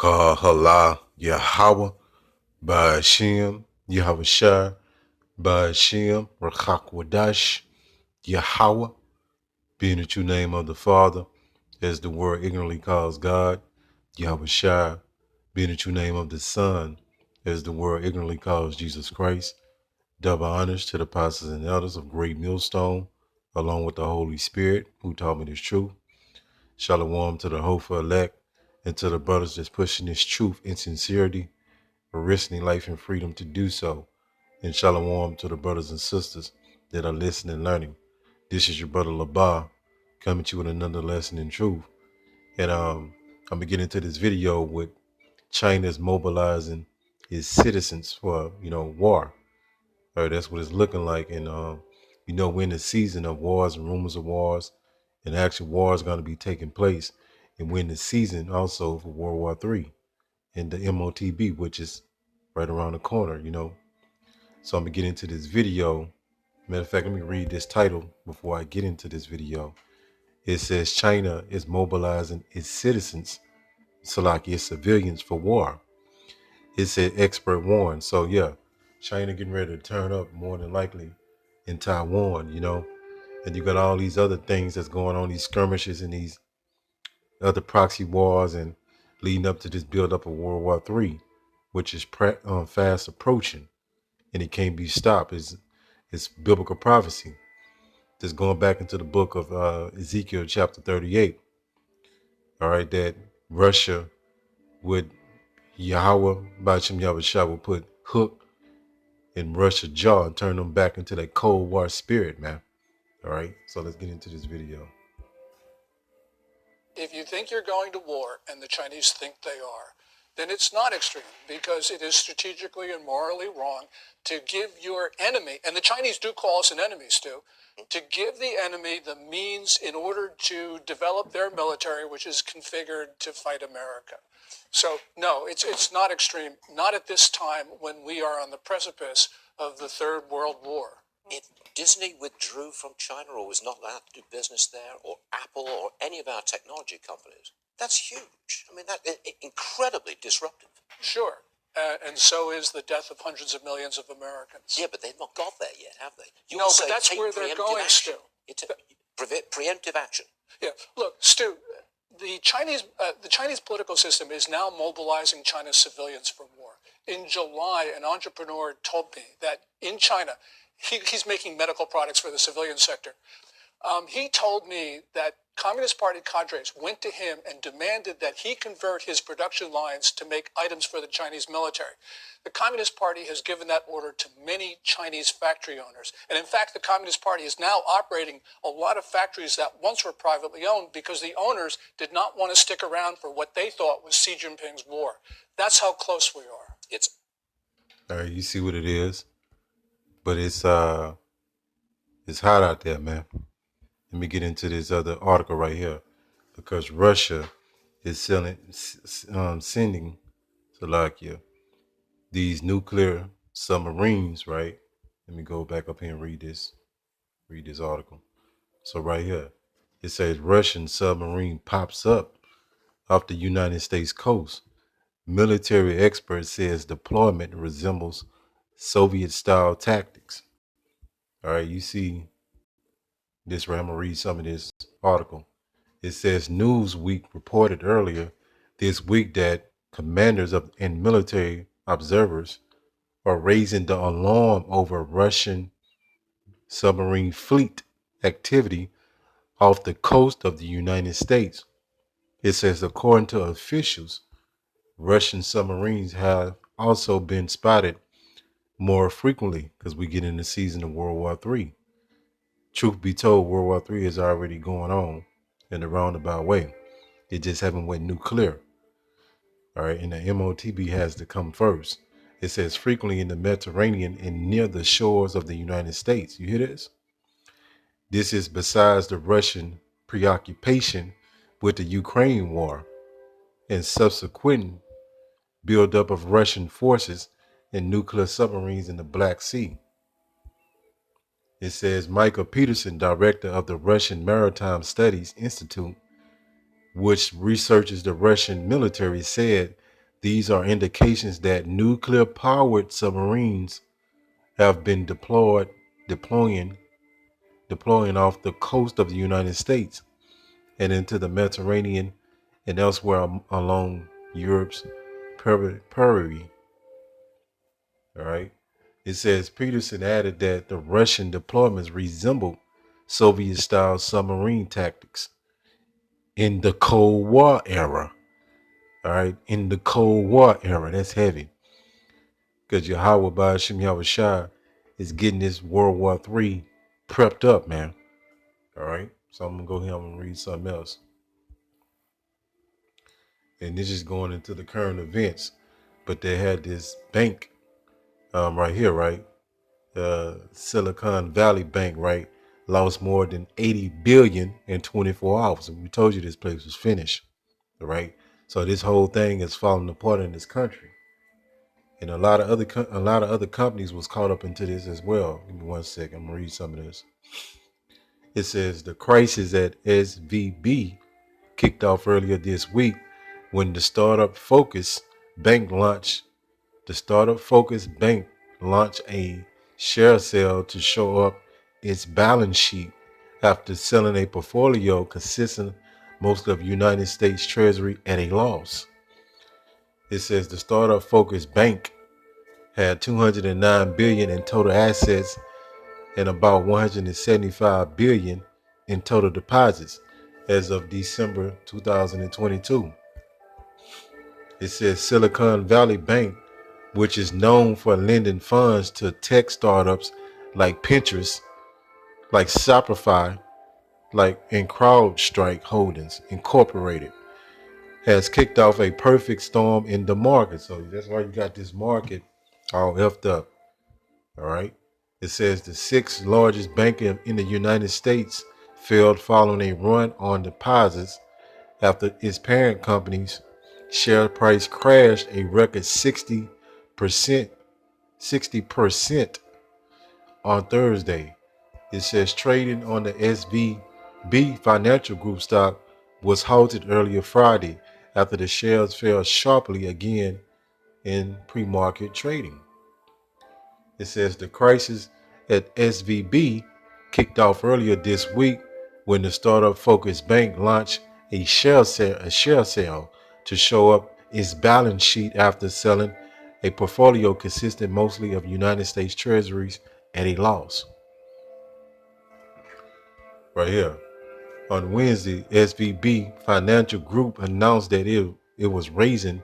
Kahala Yahweh Ba'ashem Yahweh Shai Ba'ashem Rachakwadash Yahweh, being the true name of the Father, as the world ignorantly calls God. Yahweh Shai, being the true name of the Son, as the world ignorantly calls Jesus Christ. Double honors to the apostles and elders of Great Millstone, along with the Holy Spirit, who taught me this truth. Shalom to the hopeful elect, and to the brothers that's pushing this truth in sincerity, risking life and freedom to do so. And shalom to the brothers and sisters that are listening and learning. This is your brother Labah, coming to you with another lesson in truth. And I'm gonna get into this video with China's mobilizing its citizens for, war. That's what it's looking like. And we're in the season of wars and rumors of wars, and actually war is gonna be taking place. And we're in the season also for World War III and the MOTB, which is right around the corner. So I'm gonna get into this video. Matter of fact, let me read this title before I get into this video. It says China is mobilizing its citizens, so like its civilians, for war. It said expert warns. So yeah, China getting ready to turn up more than likely in Taiwan. And you got all these other things that's going on, these skirmishes and these other proxy wars, and leading up to this build up of World War III, which is fast approaching, and it can't be stopped. It's biblical prophecy. Just going back into the book of Ezekiel chapter 38, all right, that Russia would, Yahweh, Ba'ashem Yahushua, would put hook in Russia's jaw and turn them back into that Cold War spirit, man. All right, so let's get into this video. If you think you're going to war, and the Chinese think they are, then it's not extreme, because it is strategically and morally wrong to give your enemy, and the Chinese do call us an enemy, Stu, to give the enemy the means in order to develop their military, which is configured to fight America. So no, it's not extreme, not at this time when we are on the precipice of the Third World War. If Disney withdrew from China or was not allowed to do business there, or Apple or any of our technology companies, that's huge. I mean, that's incredibly disruptive. Sure. And so is the death of hundreds of millions of Americans. Yeah, but they've not got there yet, have they? No, but that's where they're going, Stu. Preemptive action. Yeah, look, Stu, the Chinese political system is now mobilizing China's civilians for war. In July, an entrepreneur told me that in China, he's making medical products for the civilian sector. He told me that Communist Party cadres went to him and demanded that he convert his production lines to make items for the Chinese military. The Communist Party has given that order to many Chinese factory owners. And in fact, the Communist Party is now operating a lot of factories that once were privately owned because the owners did not want to stick around for what they thought was Xi Jinping's war. That's how close we are. All right, you see what it is? But it's hot out there, man. Let me get into this other article right here, because Russia is sending Slovakia these nuclear submarines, right? Let me go back up here and read this article. So right here, it says Russian submarine pops up off the United States coast. Military expert says deployment resembles Soviet-style tactics. All right, you see this right. I'm going to read some of this article. It says Newsweek reported earlier this week that commanders and military observers are raising the alarm over Russian submarine fleet activity off the coast of the United States. It says, according to officials, Russian submarines have also been spotted more frequently, because we get in the season of World War III. Truth be told, World War III is already going on in a roundabout way. It just haven't went nuclear. All right, and the MOTB has to come first. It says frequently in the Mediterranean and near the shores of the United States. You hear this? This is besides the Russian preoccupation with the Ukraine war and subsequent buildup of Russian forces and nuclear submarines in the Black Sea. It says Michael Peterson, director of the Russian Maritime Studies Institute, which researches the Russian military, said These are indications that nuclear powered submarines have been deploying off the coast of the United States and into the Mediterranean and elsewhere along Europe's periphery. All right. It says Peterson added that the Russian deployments resembled Soviet style submarine tactics in the Cold War era. All right. In the Cold War era. That's heavy. Because Yahweh Ba'ashim Yahushua is getting this World War III prepped up, man. All right. So I'm going to go here and read something else. And this is going into the current events. But they had this bank right here, right? Silicon Valley Bank, right? Lost more than 80 billion in 24 hours. And we told you this place was finished, right? So this whole thing is falling apart in this country. And a lot of other companies was caught up into this as well. Give me 1 second. I'm gonna read some of this. It says the crisis at SVB kicked off earlier this week when the startup Focus Bank launched a share sale to show up its balance sheet after selling a portfolio consisting mostly of United States Treasury at a loss. It says the startup Focus Bank had 209 billion in total assets and about 175 billion in total deposits as of December 2022. It says Silicon Valley Bank, which is known for lending funds to tech startups like Pinterest, like Shopify, like and CrowdStrike Holdings Incorporated, has kicked off a perfect storm in the market. So that's why you got this market all effed up. All right. It says the sixth largest bank in the United States failed following a run on deposits after its parent company's share price crashed a record 60% on Thursday. It says trading on the SVB Financial Group stock was halted earlier Friday after the shares fell sharply again in pre-market trading. It says the crisis at SVB kicked off earlier this week when the startup Focus Bank launched a share sale to show up its balance sheet after selling a portfolio consisting mostly of United States Treasuries at a loss. Right here. On Wednesday, SVB Financial Group announced that it was raising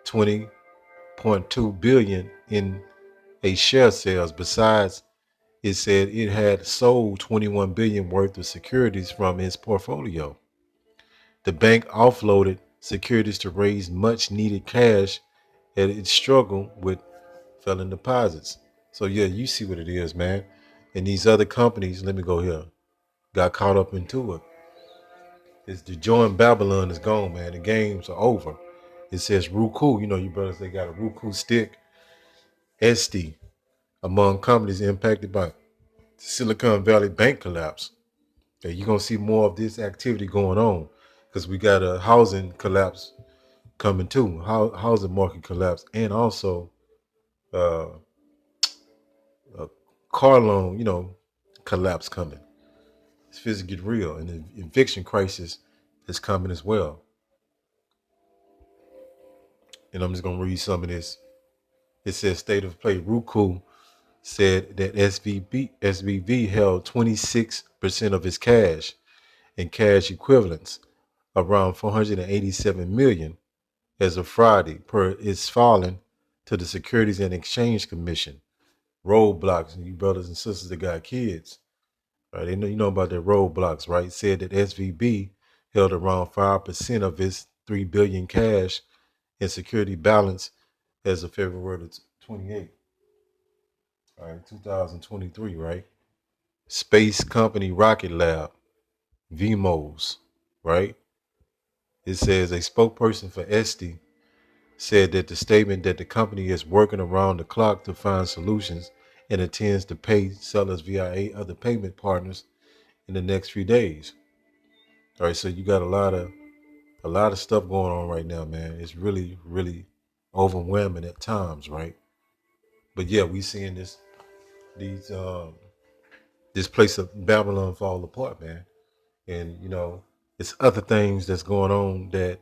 20.2 billion in a share sales. Besides, it said it had sold 21 billion worth of securities from its portfolio. The bank offloaded securities to raise much needed cash as it struggled with failing deposits. So yeah, you see what it is, man. And these other companies, let me go here, got caught up into it. It's the joint Babylon is gone, man. The games are over. It says Roku, you know, you brothers, they got a Roku stick, SD, among companies impacted by Silicon Valley Bank collapse. Okay, you're gonna see more of this activity going on because we got a housing collapse coming too, housing market collapse, and also uh, a car loan, collapse coming. It's physically get real, and the eviction crisis is coming as well. And I'm just gonna read some of this. It says state of play. Roku said that SVB held 26% of its cash and cash equivalents, around 487 million as of Friday, per its filing to the Securities and Exchange Commission. Roadblocks, and you brothers and sisters that got kids, right? They know you know about their roadblocks, right? Said that SVB held around 5% of its 3 billion cash and security balance as of February 28th, all right, 2023, right? Space company Rocket Lab, VMOS, right? It says a spokesperson for Esty said that the statement that the company is working around the clock to find solutions and intends to pay sellers via other payment partners in the next few days. All right, so you got a lot of stuff going on right now, man. It's really, really overwhelming at times, right? But yeah, we seeing these this place of Babylon fall apart, man. And it's other things that's going on that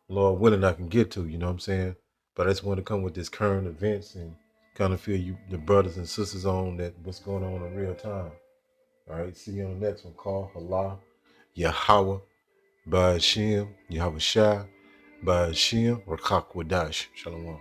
Lord willing I can get to, you know what I'm saying? But I just want to come with this current events and kind of feel you the brothers and sisters on that what's going on in real time. All right, see you on the next one. Call Allah, Yahweh, Ba'ashim, Yahweh Shai, Ba'ashim, Rakak Wadash. Shalom.